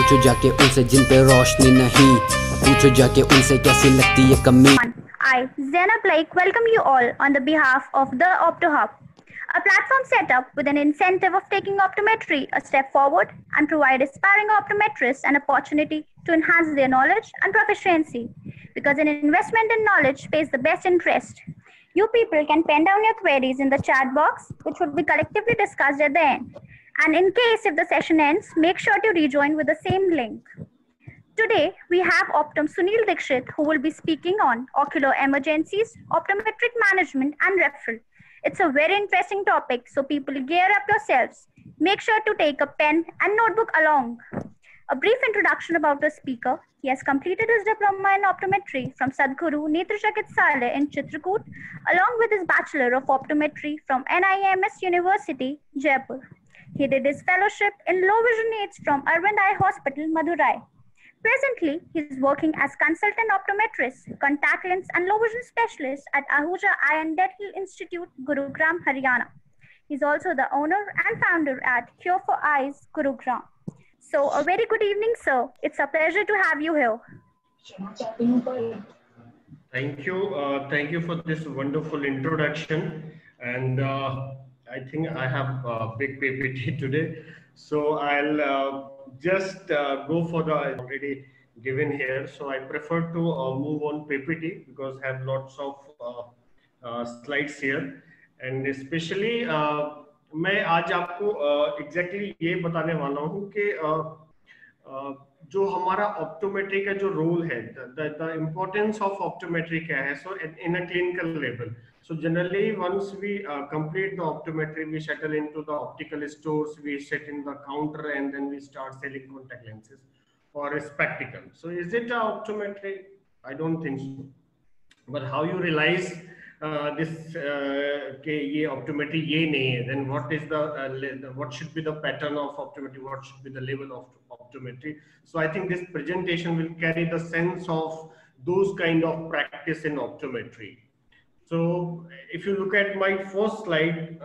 पूछो जाके उनसे जिन पे रोशनी नहीं, पूछो जाके उनसे कैसी लगती है कमी। I, Zainab Laik, welcome you all on the behalf of the OptoHub, a platform set up with an incentive of taking optometry a step forward and provide aspiring optometrists an opportunity to enhance their knowledge and proficiency. Because an investment in knowledge pays the best interest. You people can pen down your queries in the chat box, which would be collectively discussed at the end. And in case if the session ends, make sure to rejoin with the same link. Today, we have Optum Sunil Dikshit who will be speaking on ocular emergencies, optometric management, and referral. It's a very interesting topic, so people gear up yourselves. Make sure to take a pen and notebook along. A brief introduction about the speaker. He has completed his diploma in optometry from Sadhguru Netra Chikitsalaya in Chitrakoot, along with his Bachelor of Optometry from NIMS University, Jaipur. He did his fellowship in low vision aids from Arvind Eye Hospital, Madurai. Presently, he is working as consultant optometrist, contact lens and low vision specialist at Ahuja Eye and Dental Institute, Gurugram, Haryana. He is also the owner and founder at Cure for Eyes, Gurugram. So, a very good evening, sir. It's a pleasure to have you here. Thank you for this wonderful introduction. And I think I have a big PPT today, so I'll just go for the already given here. So I prefer to move on PPT because I have lots of slides here, and especially मैं आज आपको exactly ये बताने वाला हूँ कि जो हमारा ऑप्टोमेट्री का जो रोल है, द इम्पोर्टेंस ऑफ ऑप्टोमेट्री क्या है. So in a clinical level, so generally once we complete the optometry, we settle into the optical stores, we sit in the counter and then we start selling contact lenses or spectacles. So is it a optometry? I don't think so. But how you realize this कि ये optometry ये नहीं है, then what is the what should be the pattern of optometry, what should be the level of optometry. So I think this presentation will carry the sense of those kind of practice in optometry. So if you look at my first slide,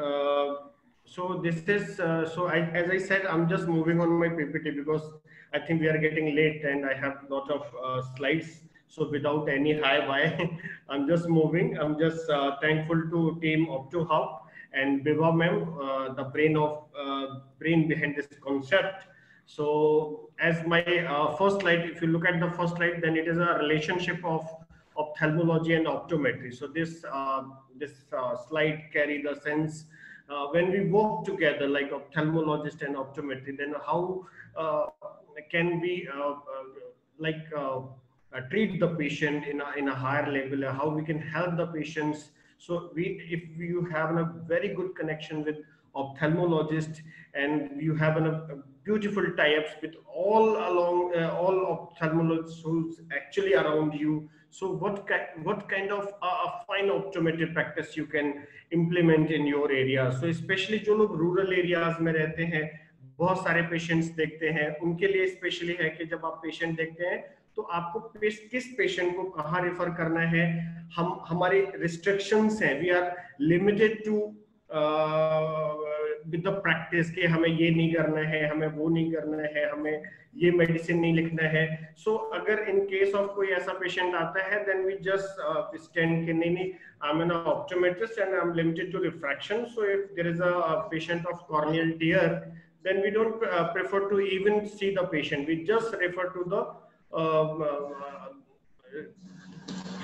so this is as I said, I'm just moving on my PPT because I think we are getting late and I have a lot of slides. So without any hi bye, I'm just moving. I'm just thankful to team OptoHub and Biba ma'am, the brain behind this concept. So as my first slide, if you look at the first slide, then it is a relationship of ophthalmology and optometry. So this slide carry the sense when we work together like ophthalmologist and optometry, then how can we treat the patient in a higher level, how we can help the patients. So if you have a very good connection with ophthalmologist and you have a beautiful tie-ups with all along all ophthalmologists who's actually around you, so what kind of a fine optometry practice you can implement in your area. So especially जो लोग rural areas में रहते हैं, बहुत सारे patients देखते हैं, उनके लिए स्पेशली है कि जब आप पेशेंट देखते हैं तो आपको किस पेशेंट को कहाँ रेफर करना है. हमारे रिस्ट्रिक्शंस हैं, we are limited to with the practice कि हमें ये नहीं करना है, हमें वो नहीं करना है, हमें ये मेडिसिन नहीं लिखना है. सो अगर इन केस ऑफ कोई ऐसा पेशेंट आता है, देन वी जस्ट स्टैंड के नहीं, I am an optometrist and I am limited to refraction. So if there is a patient of corneal tear, then we don't prefer to even see the patient. We just refer to the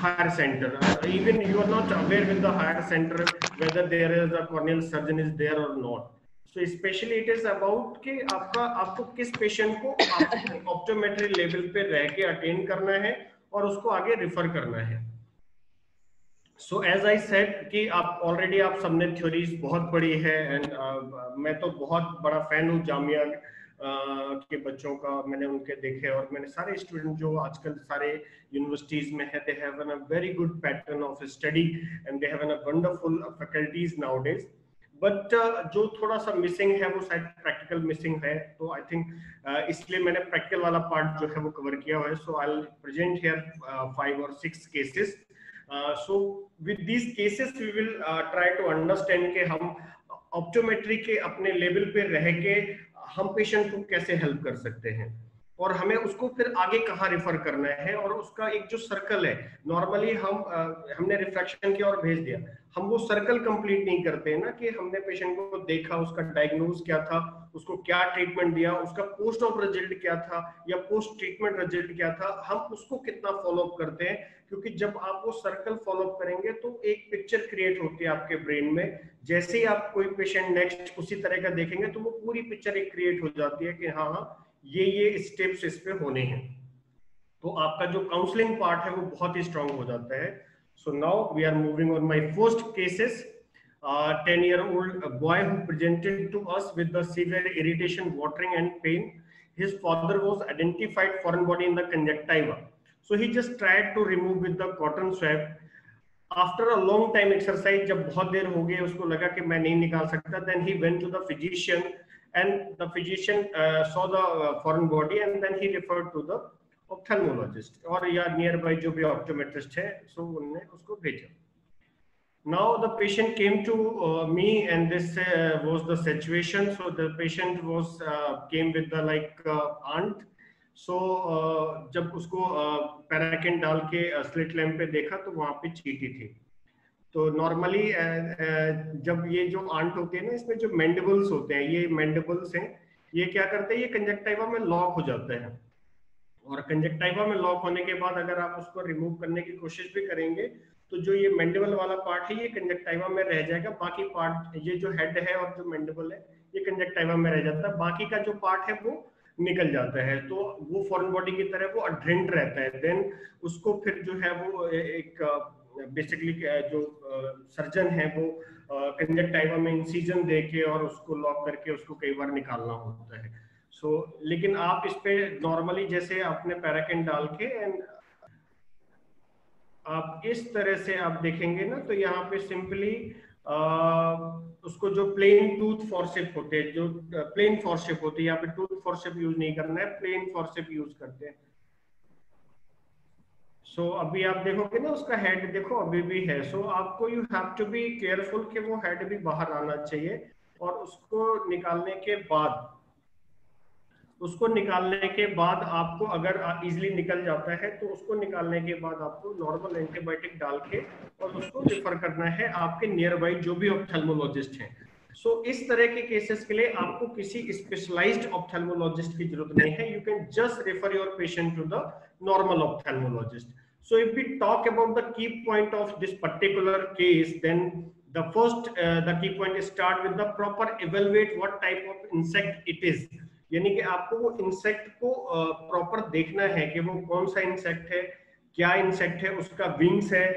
higher center. Even you are not aware with the higher center whether there is a corneal surgeon is there or not. So especially it is about कि आपको किस patient को optometry level पे रह के attend करना है और उसको आगे रिफर करना है. So as I said कि आप ऑलरेडी आप सबने थ्योरीज बहुत पढ़ी है एंड मैं तो बहुत बड़ा फैन हूँ जामिया के बच्चों का. मैंने उनके देखे और मैंने सारे स्टूडेंट जो आजकल सारे यूनिवर्सिटीज में है, they have a very good pattern of study and they have a wonderful faculties nowadays. But जो थोड़ा सा मिसिंग है वो शायद प्रैक्टिकल मिसिंग है. तो आई थिंक इसलिए मैंने प्रैक्टिकल वाला पार्ट जो है वो कवर किया हुआ है. So I will present here 5 or 6 cases. So with these cases we will try to understand कि हम ऑप्टोमेट्री के अपने लेवल पे रह के हम पेशेंट को कैसे हेल्प कर सकते हैं. और हमें उसको फिर आगे कहाँ रेफर करना है, और उसका एक जो सर्कल है, नॉर्मली हमने रिफ्रैक्शन की ओर भेज दिया, हम वो सर्कल कंप्लीट नहीं करते हैं ना, कि हमने पेशेंट को देखा, उसका डायग्नोज क्या था, उसको क्या ट्रीटमेंट दिया, उसका पोस्ट ऑप रिजल्ट क्या था या पोस्ट ट्रीटमेंट रिजल्ट क्या था, हम उसको कितना फॉलो अप करते हैं। क्योंकि जब आप वो सर्कल फॉलो अप करेंगे तो एक पिक्चर क्रिएट होती है आपके ब्रेन में, जैसे ही आप कोई पेशेंट नेक्स्ट उसी तरह का देखेंगे तो वो पूरी पिक्चर एक क्रिएट हो जाती है कि हाँ हाँ ये स्टेप्स इस पे होने हैं। तो आपका जो काउंसलिंग पार्ट है वो बहुत ही स्ट्रांग हो जाता है। So now we are moving on my first cases. 10-year-old boy who presented to us with the severe irritation, watering and pain. His father was identified foreign body in the conjunctiva, so he just tried to remove with the cotton swab. After a long time exercise, जब बहुत देर हो गई उसको लगा कि मैं नहीं निकाल सकता, then he went to the physician and the physician saw the foreign body and then he referred to the ophthalmologist और या nearby जो भी optometrist है, so उन्होंने उसको भेजा। Now the patient came to me and this was the situation. So the patient was came with the like aunt. So जब उसको पैराकिन डाल के स्लिट लैम्प पे देखा तो वहाँ पे चीटी थी। तो नॉर्मली जब ये जो आंट होती है ना, इसमें जो मैंडिबल्स होते हैं, ये मैंडिबल्स हैं, ये क्या करते हैं, ये कंजक्टिवा में लॉक हो जाते हैं, और कंजक्टिवा में लॉक होने के बाद अगर आप उसको रिमूव करने की कोशिश भी करेंगे तो जो ये मैंडिबल वाला पार्ट है ये कंजक्टिवा में रह जाएगा, बाकी पार्ट ये जो हेड है और जो मैंडिबल है ये कंजक्टिवा में रह जाता है, बाकी का जो पार्ट है वो निकल जाता है। तो वो फॉरेन बॉडी की तरह वो अड्रेंट रहता है। देन उसको फिर जो है वो एक बेसिकली जो सर्जन है वो कंजक्टिवा में इंसिजन देके और उसको लॉक करके उसको कई बार निकालना होता है। लेकिन आप इस पे नॉर्मली जैसे आपने पैराकिन डाल के एंड आप इस तरह से आप देखेंगे ना, तो यहाँ पे सिंपली उसको जो प्लेन टूथ फॉरसेप होते हैं, जो प्लेन फॉरसेप होती है, यहाँ पे टूथ फॉरसेप यूज नहीं करना है, प्लेन फॉरसेप यूज करते हैं। अभी आप देखोगे ना उसका हेड देखो अभी भी है। आपको you have to be careful कि वो हेड भी बाहर आना चाहिए, और उसको निकालने के बाद आपको अगर इजीली निकल जाता है तो उसको निकालने के बाद आपको नॉर्मल एंटीबायोटिक डाल के और उसको रेफर करना है आपके नियर बाई जो भी ऑप्थेल्मोलॉजिस्ट हैं। इस तरह के केसेस के लिए आपको किसी स्पेशलाइज्ड ऑप्थेल्मोलॉजिस्ट की जरूरत नहीं है, you can just refer your patient to the normal ophthalmologist. If we talk about the key point of this particular case, then the first the key point is start with the proper evaluate what type of insect it is। यानी कि आपको वो insect को proper देखना है कि वो कौन सा इंसेक्ट है, क्या इंसेक्ट है, उसका विंग्स है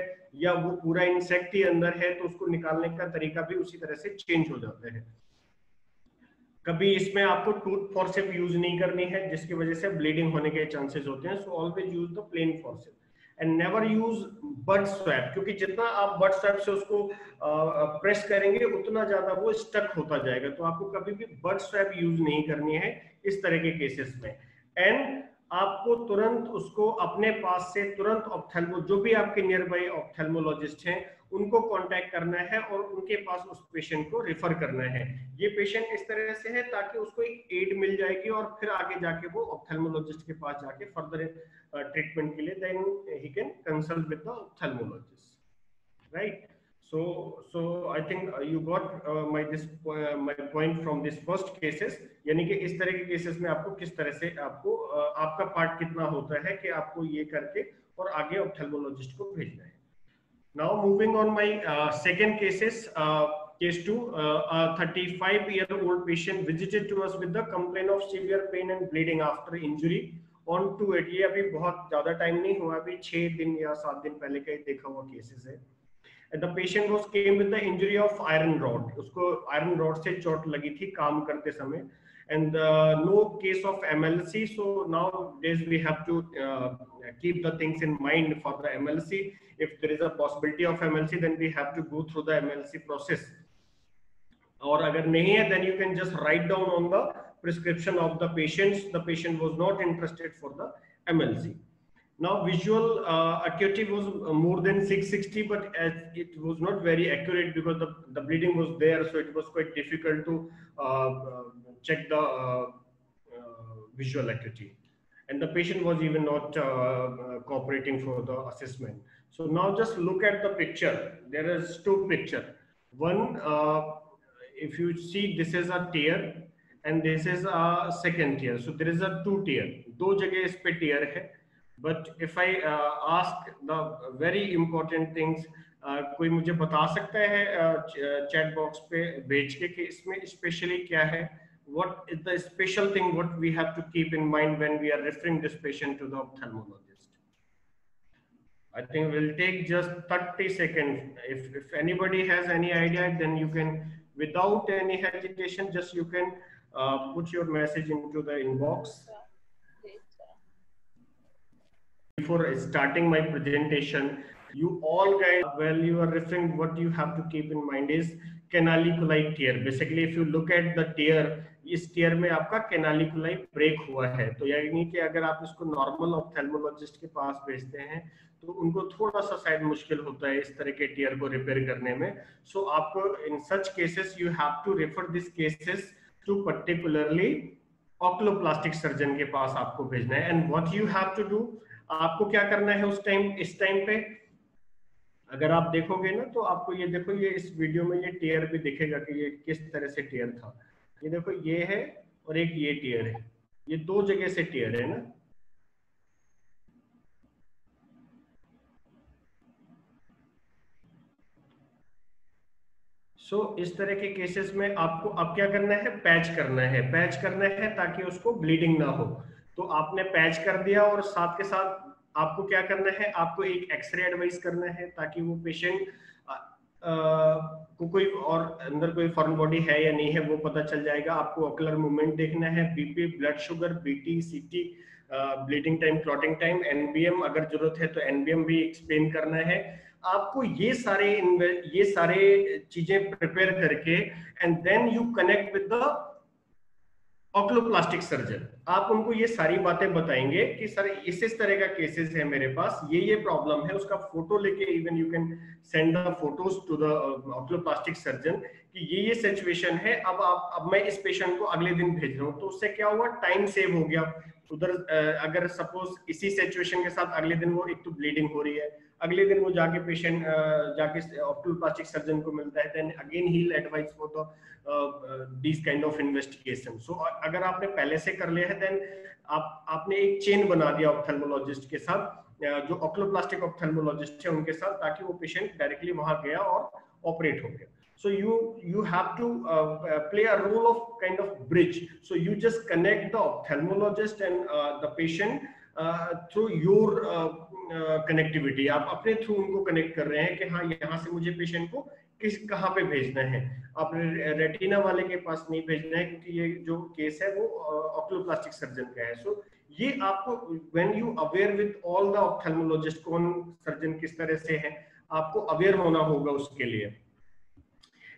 या वो पूरा इंसेक्ट ही अंदर है, तो उसको निकालने का तरीका भी उसी तरह से चेंज हो जाता है। कभी इसमें आपको टूथ फॉरसेप यूज नहीं करनी है जिसकी वजह से ब्लीडिंग होने के चांसेस होते हैं। Always use the plain forcep and never use bud swab, क्योंकि जितना आप बड स्वैप से उसको प्रेस करेंगे उतना ज्यादा वो स्टक होता जाएगा। तो आपको कभी भी बड स्वैप यूज नहीं करनी है इस तरह के केसेस में। एंड आपको तुरंत उसको अपने पास से तुरंत जो भी आपके नियर बाई ऑप्थेल्मोलॉजिस्ट हैं उनको कांटेक्ट करना है और उनके पास उस पेशेंट को रेफर करना है। ये पेशेंट इस तरह से है ताकि उसको एक एड मिल जाएगी और फिर आगे जाके वो ऑप्थेल्मोलॉजिस्ट के पास जाके फर्दर ट्रीटमेंट के लिए देन ही can consult with the ophthalmologist, right. So I think you got my point from this first cases, यानी कि इस तरह के केसेस में आपको किस तरह से आपको आपका पार्ट कितना होता है कि आपको ये करके और आगे ऑप्थेल्मोलॉजिस्ट को भेजना है। Now moving on my second cases, case 2, a 35-year-old patient visited to us with the complaint of severe pain and bleeding after injury on 2/8। ये अभी बहुत ज्यादा टाइम नहीं हुआ, अभी 6 दिन या 7 दिन पहले का ही देखा हुआ केसेस है। The patient was came with the injury of iron rod, उसको iron rod से चोट लगी थी काम करते समय, and no case of MLC। So nowadays we have to keep the things in mind for the MLC. If there is a possibility of MLC, then we have to go through the MLC process, और अगर नहीं है then you can just write down on the prescription of the patients the patient was not interested for the MLC. Now visual acuity was more than 660, but it was not very accurate because the bleeding was there, so it was quite difficult to check the visual acuity. and the patient was even not cooperating for the assessment. So now just look at the picture. There is two picture. One, if you see, this is a tear and this is a second tear. So there is a two tear. दो जगह इस पे tear है. But if I ask the very important things, कोई मुझे बता सकता है चैट बॉक्स पे भेज के कि इसमें स्पेशली क्या है? What is the special thing what we have to keep in mind when we are referring this patient to the ophthalmologist? I think we'll take just 30 seconds. If anybody has any idea, then you can, without any hesitation, just you can put your message into the inbox. Before starting my presentation, you all guys, well, you are referring, what you have to keep in mind is canaliculi tear. Basically, if you look at the tear, इस tier में आपका कैनालिकुलाई break हुआ है, तो यानी कि अगर आप इसको नॉर्मल ऑप्थेल्मोलॉजिस्ट के पास भेजते हैं तो उनको थोड़ा सा शायद मुश्किल होता है इस तरह के टीयर को रिपेयर करने में. सो आपको in such cases you have to refer this cases to particularly oculoplastic surgeon के पास आपको भेजना है. And what you have to do, आपको क्या करना है उस टाइम, इस टाइम पे अगर आप देखोगे ना तो आपको ये देखो, ये इस वीडियो में ये टीयर भी दिखेगा कि ये किस तरह से टीयर था. ये देखो, ये है और एक ये टीयर है, ये दो जगह से टीयर है ना. सो इस तरह के केसेस में आपको अब क्या करना है, पैच करना है. पैच करना है ताकि उसको ब्लीडिंग ना हो. तो आपने पैच कर दिया और साथ के साथ आपको क्या करना है, आपको एक एक्सरे एडवाइस करना है ताकि वो पेशेंट को कोई और अंदर कोई फॉरेन बॉडी है या नहीं है वो पता चल जाएगा. आपको ऑकुलर मूवमेंट देखना है, बीपी, ब्लड शुगर, बीटी, सीटी, bleeding time, clotting time, NBM अगर जरूरत है तो एनबीएम भी एक्सप्लेन करना है. आपको ये सारे चीजें प्रिपेयर करके and then you connect with the oculoplastic surgeon. आप उनको ये सारी बातें बताएंगे कि सर इस तरह का केसेस है मेरे पास, ये प्रॉब्लम है, उसका फोटो लेके even you can send the photos to the oculoplastic surgeon कि ये सिचुएशन है. अब मैं इस पेशेंट को अगले दिन भेज रहा हूँ. तो उससे क्या हुआ, टाइम सेव हो गया. उधर अगर सपोज इसी सिचुएशन के साथ अगले दिन वो एक तो ब्लीडिंग हो रही है, अगले दिन वो जाके पेशेंट जाके ऑक्लोप्लास्टिक सर्जन को मिलता है, then again he will advise for the this kind of investigation. So अगर आपने पहले से कर लिया है देन आपने एक चेन बना दिया ऑप्थेल्मोलॉजिस्ट के साथ, जो ऑक्लोप्लास्टिक ऑप्थेल्मोलॉजिस्ट है उनके साथ, ताकि वो पेशेंट डायरेक्टली वहां गया और ऑपरेट हो गया. So you have to play a role of kind of bridge. So you just connect the ophthalmologist and the patient through your connectivity. आप अपने थ्रू उनको कनेक्ट कर रहे हैं कि हाँ यहाँ से मुझे पेशेंट को कहाँ पे भेजना है. आप रेटिना वाले के पास नहीं भेजना है क्योंकि ये जो केस है वो ऑक्लोप्लास्टिक सर्जन का है. सो ये आपको when you aware with all the ophthalmologist, कौन सर्जन किस तरह से है, आपको अवेयर होना होगा उसके लिए.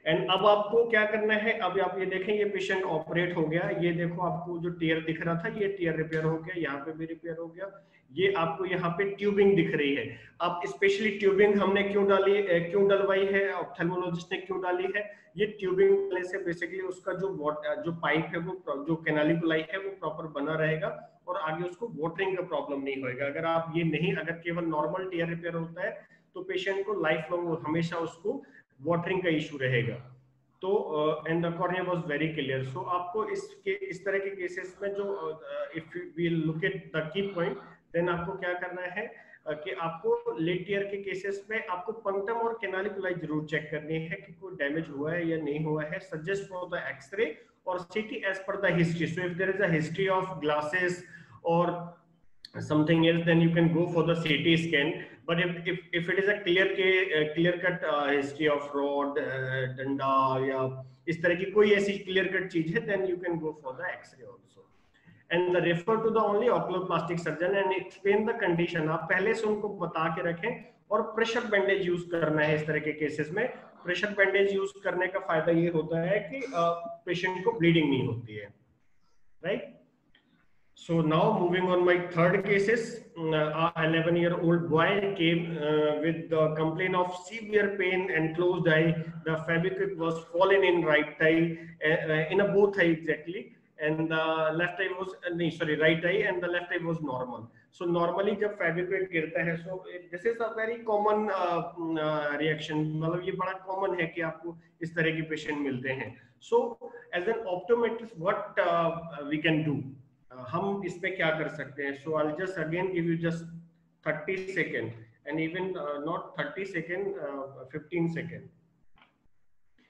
एंड अब आपको क्या करना है, अब आप ये देखें ये पेशेंट ऑपरेट हो गया. ये देखो आपको जो टीयर दिख रहा था ये टीयर रिपेयर हो गया, यहाँ पे भी रिपेयर हो गया. ये आपको यहाँ पे ट्यूबिंग दिख रही है. अब स्पेशली ट्यूबिंग हमने क्यों डलवाई है, ऑप्थेल्मोलॉजिस्ट ने क्यों डाली है, ये ट्यूबिंग डालने से बेसिकली उसका जो पाइप है वो जो कैनालिकुलाई है वो प्रॉपर बना रहेगा और आगे उसको वाटरिंग का प्रॉब्लम नहीं होगा. अगर केवल नॉर्मल टीयर रिपेयर होता है तो पेशेंट को लाइफ लॉन्ग हमेशा उसको वाटरिंग का इशू रहेगा. तो and the cornea was very clear. So आपको इस तरह के केसेस में जो if we look at the key point, then आपको क्या करना है कि आपको लेट ईयर के केसेस में आपको पंक्टम और कैनालिकुलाई जरूर चेक करनी है कि कोई डैमेज हुआ है या नहीं हुआ है. सजेस्ट फॉर द एक्सरे और सीटी as per the history. So if there is a history of glasses और something else, then you can go for the CT scan. But if it is a clear cut history of rod, danda या इस तरह की कोई ऐसी clear cut चीज है, then you can go for the X-ray also. And refer to the only oculoplastic surgeon and explain the condition. आप पहले से उनको बता के रखें और प्रेशर बैंडेज यूज करना है. इस तरह के केसेस में प्रेशर बैंडेज यूज करने का फायदा ये होता है कि पेशेंट को ब्लीडिंग नहीं होती है, right? So now moving on my third cases, a 11-year-old boy came with the complaint of severe pain and closed eye. The fabric was fallen in right eye, in a both eye exactly, and the left eye was right eye and the left eye was normal. So normally जब फेविक्विक गिरता है, so this is a very common reaction, मतलब ये बड़ा common है कि आपको इस तरह के पेशेंट मिलते हैं. So as an optometrist what we can do, हम इसमें क्या कर सकते हैं? So I'll just again give you just 30 seconds, and even not 30 seconds, 15 seconds.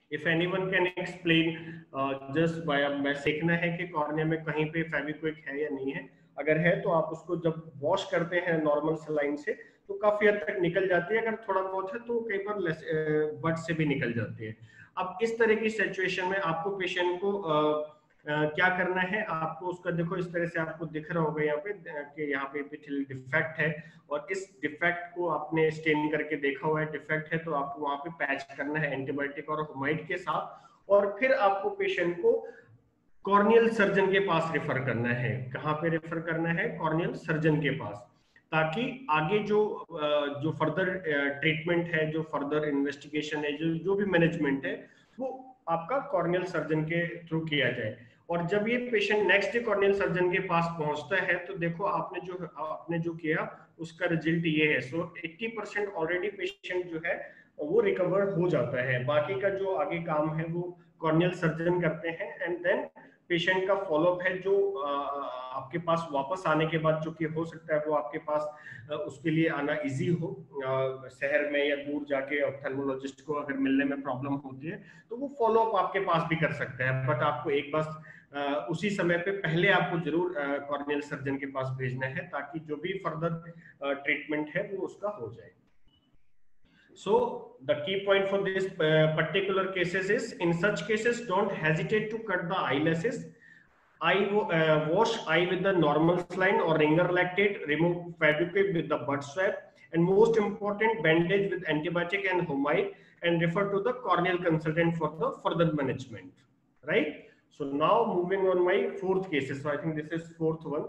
If anyone can explain, just by मैं सीखना है कि कॉर्निया में कहीं पे फेविक्विक है या नहीं है. अगर है तो आप उसको जब वॉश करते हैं नॉर्मल सलाइन से तो काफी हद तक निकल जाती है. अगर थोड़ा बहुत है तो कई बार बट से भी निकल जाती है. अब इस तरह की सिचुएशन में आपको पेशेंट को क्या करना है? आपको उसका देखो इस तरह से आपको दिख रहा होगा यहाँ पे कि यहाँ पे एपिथेलियल डिफेक्ट है, और इस डिफेक्ट को आपने स्टेन करके देखा हुआ है. डिफेक्ट है तो आपको वहाँ पे पैच करना है एंटीबायोटिक और हुमाइड के साथ, और फिर आपको पेशेंट को कॉर्नियल सर्जन के पास रेफर करना है. कहाँ पे रेफर करना है? कॉर्नियल सर्जन के पास, ताकि आगे जो फर्दर ट्रीटमेंट है, जो फर्दर इन्वेस्टिगेशन है, जो भी मैनेजमेंट है, वो आपका कॉर्नियल सर्जन के थ्रू किया जाए. और जब ये patient next day corneal surgeon के पास पहुंचता है तो देखो आपने जो किया उसका रिजल्ट ये है. सो 80% ऑलरेडी पेशेंट जो है वो रिकवर हो जाता है. बाकी का जो आगे काम है वो कॉर्नियल सर्जन करते हैं. एंड देन पेशेंट का फॉलोअप है जो आपके पास वापस आने के बाद, जो कि हो सकता है वो आपके पास उसके लिए आना इजी हो, शहर में या दूर जाके ऑप्थेल्मोलॉजिस्ट को अगर मिलने में प्रॉब्लम होती है तो वो फॉलोअप आपके पास भी कर सकते हैं. बट आपको एक बार उसी समय पे पहले आपको जरूर कॉर्नियल सर्जन के पास भेजना है, ताकि जो भी फर्दर ट्रीटमेंट है वो उसका हो जाए. So the key point for this particular cases is, in such cases don't hesitate to cut the eyelashes. Wash eye with the normal saline or ringer lactate, remove fevikwik with the bud swab, and most important, bandage with antibiotic and humide, and refer to the corneal consultant for the further management. Right? So now moving on my fourth cases. So I think this is fourth one.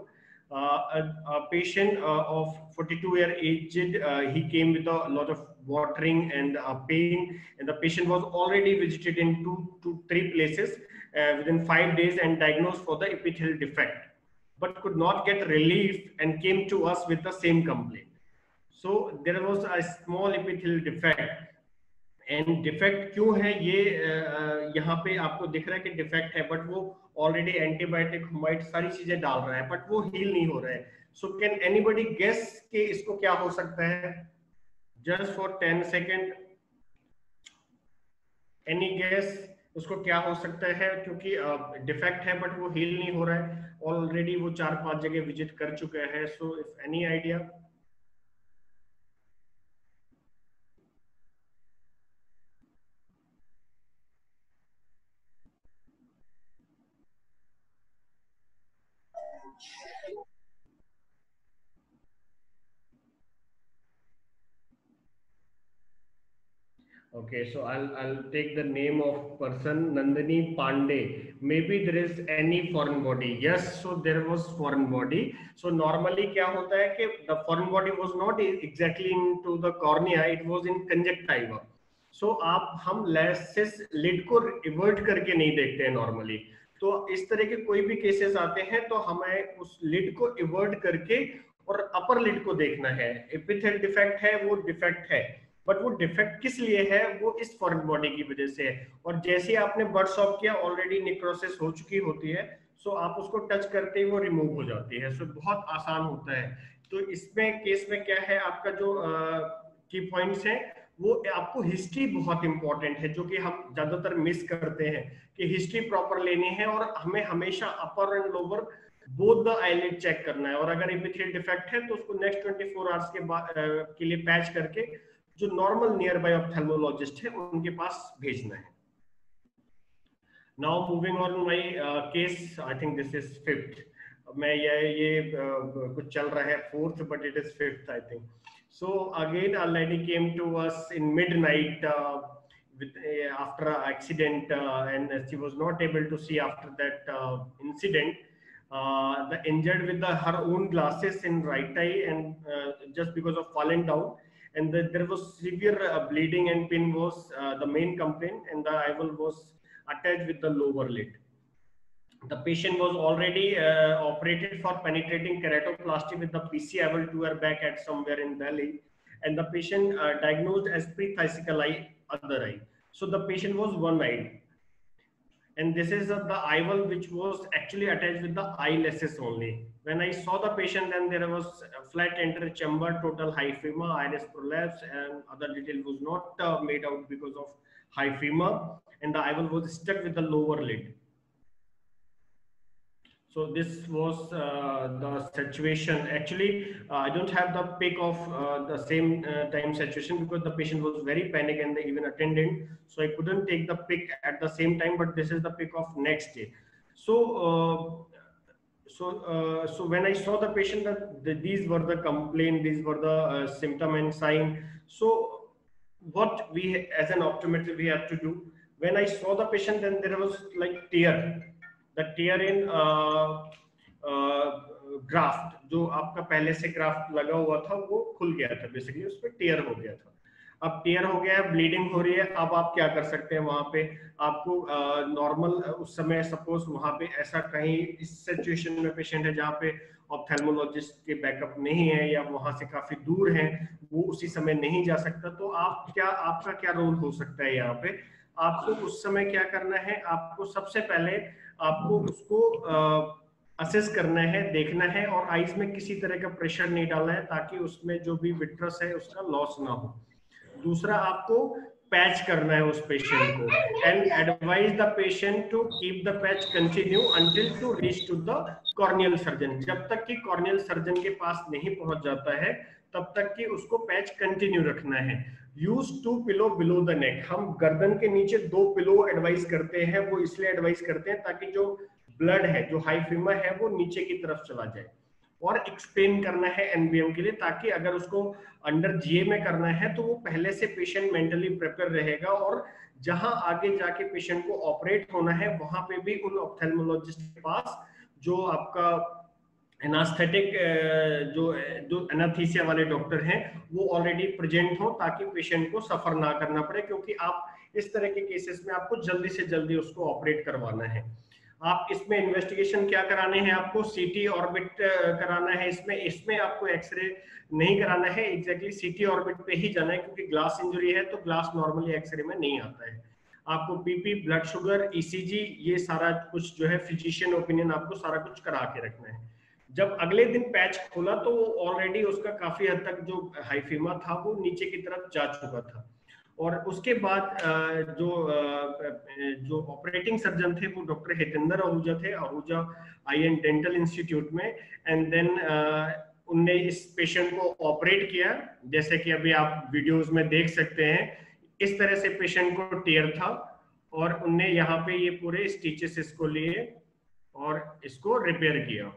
A patient of 42-year aged, he came with a lot of watering and pain, and the patient was already visited in 2 to 3 places within 5 days and diagnosed for the epithelial defect, but could not get relief and came to us with the same complaint. So there was a small epithelial defect. And defect क्यों है ये यहाँ पे आपको दिख रहा है कि डिफेक्ट है, बट वो ऑलरेडी एंटीबायोटिक हुमाइड सारी चीजें डाल रहा है, बट वो हील नहीं हो रहा है. सो कैन एनीबॉडी गेस कि इसको क्या हो सकता है? Just for 10 second, any guess उसको क्या हो सकता है? क्योंकि डिफेक्ट है बट वो हील नहीं हो रहा है, ऑलरेडी वो 4-5 जगह विजिट कर चुका है. So if any idea? Okay, so I'll take the name of person, Nandini Pandey. Maybe there is any foreign body. Yes, so there was foreign body. So normally क्या होता है कि the foreign body was not exactly into the cornea, it was in conjunctiva. So हम lashes lid को evert करके नहीं देखते हैं normally. तो इस तरह के कोई भी केसेस आते हैं तो हमें उस लिड को इवर्ट करके और अपर लिड को देखना है. एपिथेलियल डिफेक्ट है, वो डिफेक्ट है, बट वो डिफेक्ट किस लिए है? वो इस फॉरेन बॉडी की वजह से है. और जैसे आपने बड स्वैब किया, ऑलरेडी नेक्रोसिस हो चुकी होती है, सो आप उसको टच करते ही वो रिमूव हो जाती है. सो बहुत आसान होता है. तो इसमें केस में क्या है, आपका जो की पॉइंट्स है वो आपको हिस्ट्री बहुत इंपॉर्टेंट है, जो कि हम ज्यादातर मिस करते हैं कि हिस्ट्री प्रॉपर लेनी है, और हमें हमेशा upper and lower both the eyelid check करना है. और अगर एपिथेलियल डिफेक्ट है तो उसको नेक्स्ट 24 आवर्स के लिए पैच करके जो नॉर्मल नियर बाय ऑप्थेल्मोलॉजिस्ट है उनके पास भेजना है. Now moving on my case, I think this is 5th. मैं ये कुछ चल रहा है 4th, but it is 5th I think. So again a lady came to us in midnight after an accident, and she was not able to see after that incident. The injured with her own glasses in right eye, and just because of falling down, and there was severe bleeding and pain was the main complaint, and the eyeball was attached with the lower lid. The patient was already operated for penetrating keratoplasty with the PCIval to her back at somewhere in Delhi, and the patient diagnosed as pre-physical eye, other eye. So the patient was one-eyed, and this is the IVAL which was actually attached with the eyelashes only. When I saw the patient, then there was a flat anterior chamber, total hyphema, iris prolapse, and other detail was not made out because of hyphema, and the IVAL was stuck with the lower lid. So this was the situation. Actually, I don't have the pic of the same time situation because the patient was very panic and even attendant. So I couldn't take the pic at the same time. But this is the pic of next day. So so when I saw the patient, that these were the complaint, these were the symptom and sign. So what we as an optometrist we have to do? When I saw the patient, then there was like tear. The tear in graft, जो आपका पहले से graft लगा हुआ था वो खुल गया था, बेसिकली उस पर टेयर हो गया था. अब टेयर हो गया है, ब्लीडिंग हो रही है. अब आप क्या कर सकते हैं वहां पे? आपको नॉर्मल उस समय सपोज वहां पे ऐसा कहीं इस सिचुएशन में पेशेंट है जहाँ पे ऑप्थेल्मोलॉजिस्ट के बैकअप नहीं है या वहां से काफी दूर है, वो उसी समय नहीं जा सकता, तो आप क्या, आपका क्या रोल हो सकता है यहाँ पे? आपको उस समय क्या करना है? आपको सबसे पहले आपको उसको असेस करना है, देखना है, और आईज में किसी तरह का प्रेशर नहीं डालना है ताकि उसमें जो भी विट्रस है उसका लॉस ना हो. दूसरा, आपको पैच करना है उस पेशेंट को, and advise the patient to keep the patch continue until to reach to the corneal surgeon. जब तक कि कॉर्नियल सर्जन के पास नहीं पहुंच जाता है तब तक कि उसको पैच कंटिन्यू रखना है. Use 2 pillow below the neck. हम गर्दन के नीचे 2 पिलो एडवाइस करते हैं. वो इसलिए एडवाइस करते हैं ताकि जो ब्लड है, जो हाइफीमा है, वो नीचे की तरफ चला जाए. और एक्सप्लेन करना है एनबीएम के लिए, ताकि अगर उसको अंडर जीए में करना है तो वो पहले से पेशेंट मेंटली प्रिपेयर रहेगा, और जहां आगे जाके पेशेंट को ऑपरेट होना है वहां पे भी उन ऑप्थेल्मोलॉजिस्ट के पास जो आपका एनास्थेटिक जो एनास्थीसिया वाले डॉक्टर हैं वो ऑलरेडी प्रेजेंट हो, ताकि पेशेंट को सफर ना करना पड़े, क्योंकि आप इस तरह के केसेस में आपको जल्दी से जल्दी उसको ऑपरेट करवाना है. आप इसमें इन्वेस्टिगेशन क्या कराने हैं? आपको सीटी ऑर्बिट कराना है. इसमें आपको एक्सरे नहीं कराना है. एग्जैक्टली सीटी ऑर्बिट पे ही जाना है, क्योंकि ग्लास इंजरी है तो ग्लास नॉर्मली एक्सरे में नहीं आता है. आपको पीपी, ब्लड शुगर, ईसीजी, ये सारा कुछ जो है फिजिशियन ओपिनियन आपको सारा कुछ करा के रखना है. जब अगले दिन पैच खोला तो ऑलरेडी उसका काफी हद तक जो हाइफीमा था वो नीचे की तरफ जा चुका था. और उसके बाद जो ऑपरेटिंग सर्जन थे वो डॉक्टर हितेंद्र आहूजा थे, आहूजा आई एंड डेंटल इंस्टीट्यूट में. एंड देन उनने इस पेशेंट को ऑपरेट किया, जैसे कि अभी आप वीडियोस में देख सकते हैं. इस तरह से पेशेंट को टेयर था, और उनने यहाँ पे ये पूरे स्टिचेस इसको लिए और इसको रिपेयर किया.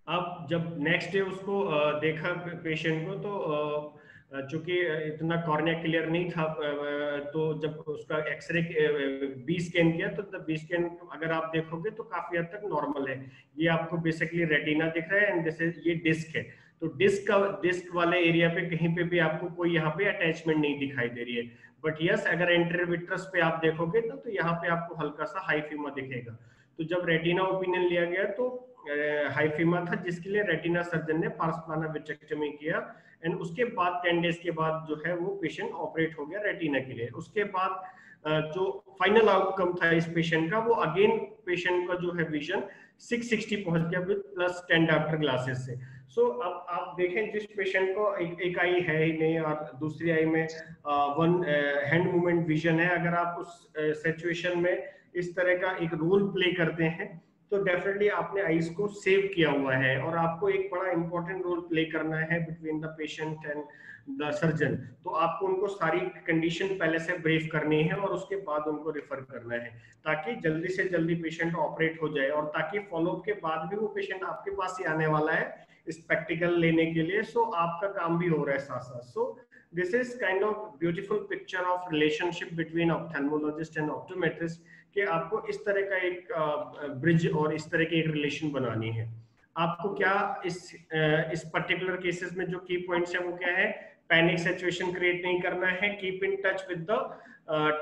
अब जब नेक्स्ट डे उसको देखा पेशेंट को, तो चूंकि इतना कॉर्निया क्लियर नहीं था, तो जब उसका एक्सरे बी स्कैन किया तो बी स्कैन अगर आप देखोगे तो काफी हद तक नॉर्मल है. ये आपको बेसिकली रेटिना दिख रहा है, एंड जैसे ये डिस्क है, तो डिस्क वाले एरिया पे कहीं पे भी आपको कोई यहाँ पे अटैचमेंट नहीं दिखाई दे रही है. बट यस, अगर एंटीरियर विट्रस पे आप देखोगे तो यहाँ पे आपको हल्का सा हाइफीमा दिखेगा. तो जब रेटिना ओपिनियन लिया गया तो हाइफीमा था, जिसके लिए रेटिना सर्जन ने पार्स प्लाना विट्रेक्टमी किया, एंड उसके बाद 10 डेज के बाद जो है वो पेशेंट ऑपरेट हो गया रेटिना के लिए. उसके बाद जो फाइनल आउटकम था इस पेशेंट का, वो अगेन पेशेंट का जो है विजन 660 पहुंच गया विद प्लस 10 डायप्टर ग्लासेस से. सो अब आप देखें, जिस पेशेंट को एक आई है ही नहीं और दूसरी आई में वन हैंड मूवमेंट विजन है, अगर आप उस सिचुएशन में इस तरह का एक रोल प्ले करते हैं तो डेफिनेटली आपने आईज को सेव किया हुआ है, और आपको एक बड़ा इंपॉर्टेंट रोल प्ले करना है between the patient and the surgeon. तो आपको उनको सारी कंडीशन पहले से ब्रीफ करनी है और उसके बाद उनको रेफर करना है, ताकि जल्दी से जल्दी पेशेंट ऑपरेट हो जाए, और ताकि फॉलोअप के बाद भी वो पेशेंट आपके पास ही आने वाला है स्पेक्टिकल लेने के लिए. सो आपका काम भी हो रहा है साथ साथ. So this is kind of beautiful picture of relationship between ophthalmologist and optometrist, कि आपको इस तरह का एक ब्रिज और इस तरह की एक रिलेशन बनानी है. आपको क्या इस पर्टिकुलर केसेस में जो की पॉइंट्स है वो क्या है? पैनिक सिचुएशन क्रिएट नहीं करना है, keep in touch with the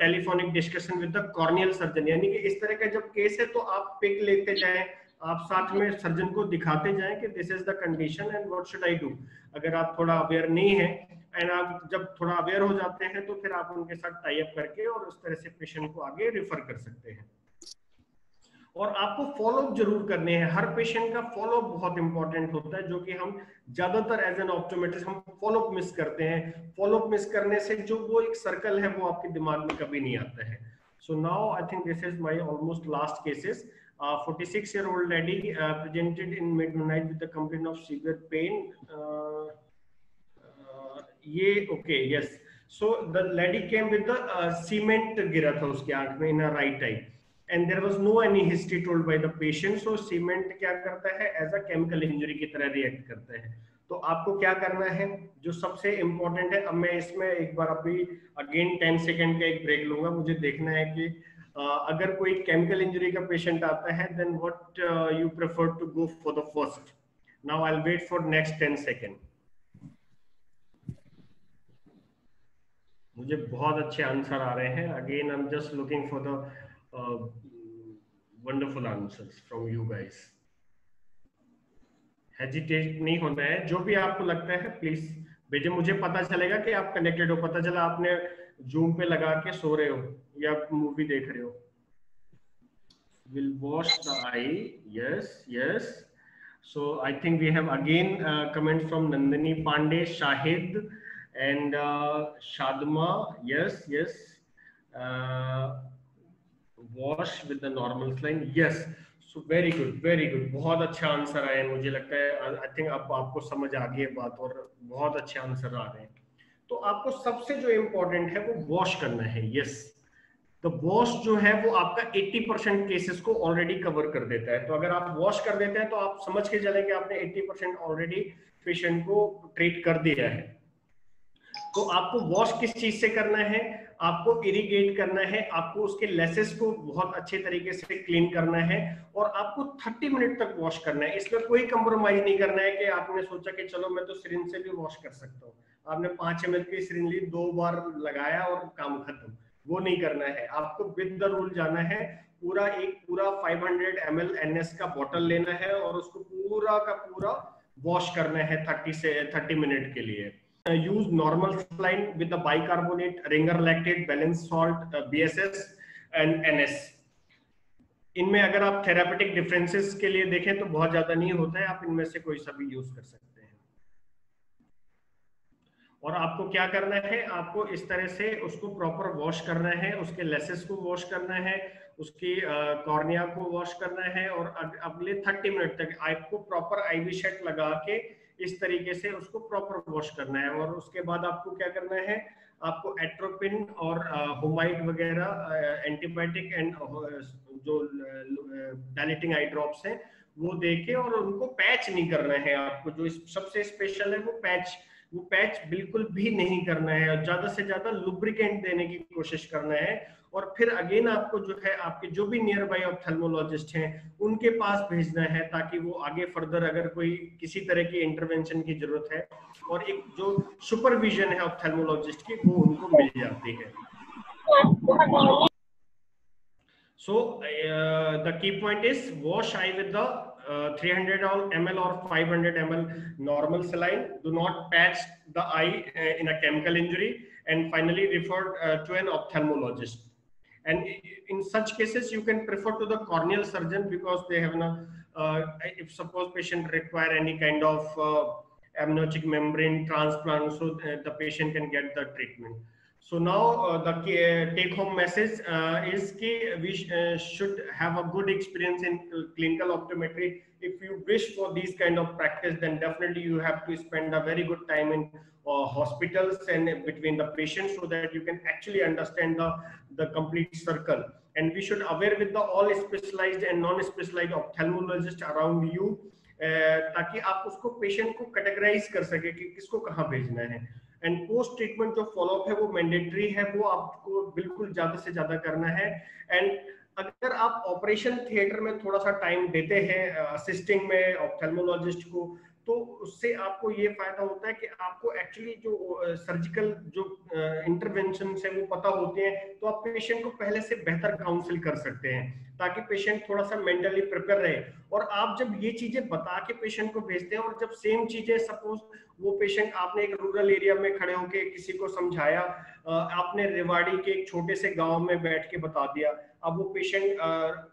telephonic discussion with the corneal surgeon. यानी कि इस तरह का जब केस है तो आप पिक लेते जाएं, आप साथ में सर्जन को दिखाते जाएं कि this is the condition and what should I do. अगर आप थोड़ा अवेयर नहीं है एंड आप जब थोड़ा अवेयर हो जाते हैं तो फिर आप उनके साथ टाई अप करके और उस तरह से पेशेंट को आगे रेफर कर सकते हैं। और आपको फॉलोअप जरूर करने हैं, हर पेशेंट का फॉलोअप बहुत इंपॉर्टेंट होता है, जो कि हम ज्यादातर एज एन ऑप्टोमेट्रिस्ट हम फॉलोअप मिस करते हैं। फॉलोअप मिस करने से जो वो एक सर्कल है वो आपके दिमाग में कभी नहीं आता है। So now I think this is my almost last cases. 46-year-old lady presented in midnight with the complaint of severe pain. ये okay, yes. So the lady came with the cement गिरा था उसकी आंख में in her right eye. And there was no any history told by the patient. So cement क्या करता है, as a chemical injury की तरह react करता है। तो आपको क्या करना है, जो सबसे इम्पोर्टेंट है, अब मैं इसमें एक बार अभी अगेन 10 सेकेंड का एक ब्रेक लूंगा। मुझे देखना है कि अगर कोई केमिकल इंजरी का पेशेंट आता है then what you prefer to go for the first. Now I'll wait for next 10 second. मुझे बहुत अच्छे आंसर आ रहे हैं। Again I'm just looking for the wonderful answers from you guys. Hesitate नहीं होना है, जो भी आपको लगता है प्लीज भेजिए, मुझे पता चलेगा कि आप कनेक्टेड हो। पता चला आपने जूम पे लगा के सो रहे हो या मूवी देख रहे हो। Will wash the eye, yes, yes. So I think we have again comment from Nandini Pandey, Shahid and Shadma, yes, yes. Wash with the normal saline, yes. So very good, very good. बहुत अच्छा answer आया, मुझे लगता है I think अब आपको समझ आ गई है बात और बहुत अच्छे आंसर आ रहे हैं। तो आपको सबसे जो इम्पोर्टेंट है वो वॉश करना है। यस, तो वॉश जो है वो आपका 80% केसेस को ऑलरेडी कवर कर देता है। तो अगर आप वॉश कर देते हैं तो आप समझ के चलें कि आपने 80% ऑलरेडी पेशेंट को ट्रीट कर दिया है। तो आपको वॉश किस चीज से करना है, आपको इरिगेट करना है, आपको उसके लेसेस को बहुत अच्छे तरीके से क्लीन करना है और आपको 30 मिनट तक वॉश करना है। इसमें कोई कंप्रोमाइज नहीं करना है कि आपने सोचा कि चलो मैं तो सिरिंज से भी वॉश कर सकता हूँ, आपने 5 ml की सिरिंज ली, 2 बार लगाया और काम खत्म, वो नहीं करना है। आपको विद द रूल जाना है, पूरा 500 ml NS का बॉटल लेना है और उसको पूरा का पूरा वॉश करना है 30 मिनट के लिए। Use normal saline with the bicarbonate, Ringer lactate, balance salt, BSS and NS। इनमें अगर आप थेरापेटिक डिफरेंसेस के लिए देखें तो बहुत ज्यादा नहीं होता है, आप इनमें से कोई सा भी यूज कर सकते हैं। और आपको क्या करना है, आपको इस तरह से उसको प्रॉपर वॉश करना है, उसके लेसेस को वॉश करना है, उसकी कॉर्निया को वॉश करना है और अगले 30 मिनट तक आपको प्रॉपर IV शेट लगा के इस तरीके से उसको प्रॉपर वॉश करना है। और उसके बाद आपको क्या करना है, आपको एट्रोपिन और होमाइड वगैरह एंटीबायोटिक एंड जो डायलेटिंग आई ड्रॉप्स हैं वो देके, और उनको पैच नहीं करना है। आपको जो सबसे स्पेशल है वो पैच बिल्कुल भी नहीं करना है, और ज्यादा से ज्यादा लुब्रिकेंट देने की कोशिश करना है। और फिर अगेन आपको जो है आपके जो भी नियर बाय ऑप्थेल्मोलॉजिस्ट हैं उनके पास भेजना है, ताकि वो आगे फर्दर अगर कोई किसी तरह की इंटरवेंशन की जरूरत है और एक जो सुपरविजन है ऑप्थेल्मोलॉजिस्ट की वो उनको मिल जाती है। So the key point is wash eye with the 300 ml or 500 ml normal saline. Do not patch the eye in a chemical injury, and finally refer to an ophthalmologist. And in such cases, you can prefer to the corneal surgeon, because they have no. If suppose patient require any kind of amniotic membrane transplant, so the patient can get the treatment. So now the take-home message is that we should have a good experience in clinical optometry. If you wish for these kind of practice, then definitely you have to spend a very good time in hospitals and between the patients, so that you can actually understand the complete circle. And we should aware with the all specialized and non-specialized ophthalmologist around you, ताकि आप उसको patient को categorise कर सके कि किसको कहाँ भेजना है। एंड पोस्ट ट्रीटमेंट जो फॉलोअप है वो मैंडेटरी है, वो आपको बिल्कुल ज्यादा से ज्यादा करना है। एंड अगर आप ऑपरेशन थिएटर में थोड़ा सा टाइम देते हैं असिस्टिंग में ऑप्थेल्मोलॉजिस्ट को, तो उससे आपको ये फायदा होता है कि आपको एक्चुअली जो सर्जिकल जो इंटरवेंशन है वो पता होते हैं, तो आप पेशेंट को पहले से बेहतर काउंसिल कर सकते हैं ताकि पेशेंट थोड़ा सा मेंटली प्रिपेयर रहे। और आप जब ये चीजें बता के पेशेंट को भेजते हैं, और जब सेम चीजें सपोज वो पेशेंट आपने एक रूरल एरिया में खड़े होके किसी को समझाया, आपने रेवाड़ी के एक छोटे से गांव में बैठ के बता दिया, अब वो पेशेंट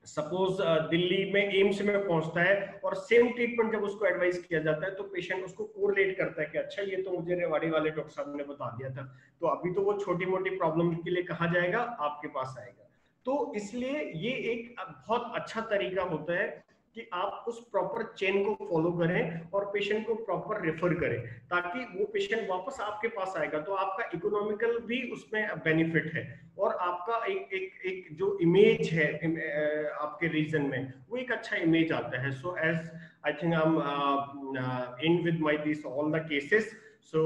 सपोज दिल्ली में एम्स में पहुंचता है और सेम ट्रीटमेंट जब उसको एडवाइस किया जाता है तो पेशेंट उसको कोरिलेट करता है कि अच्छा ये तो मुझे रेवाड़ी वाले डॉक्टर साहब ने बता दिया था, तो अभी तो वो छोटी मोटी प्रॉब्लम के लिए कहाँ जाएगा, आपके पास आएगा। तो इसलिए ये एक बहुत अच्छा तरीका होता है कि आप उस प्रॉपर चेन को फॉलो करें और पेशेंट को प्रॉपर रेफर करें, ताकि वो पेशेंट वापस आपके पास आएगा तो आपका इकोनॉमिकल भी उसमें बेनिफिट है, और आपका एक जो इमेज है आपके रीजन में वो एक अच्छा इमेज आता है। So as I think I am in with my this all the cases, so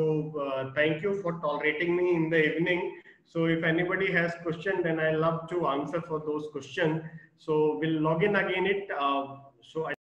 thank you for tolerating me in the evening. So if anybody has question, then I love to answer for those questions. So we'll log in again it. So I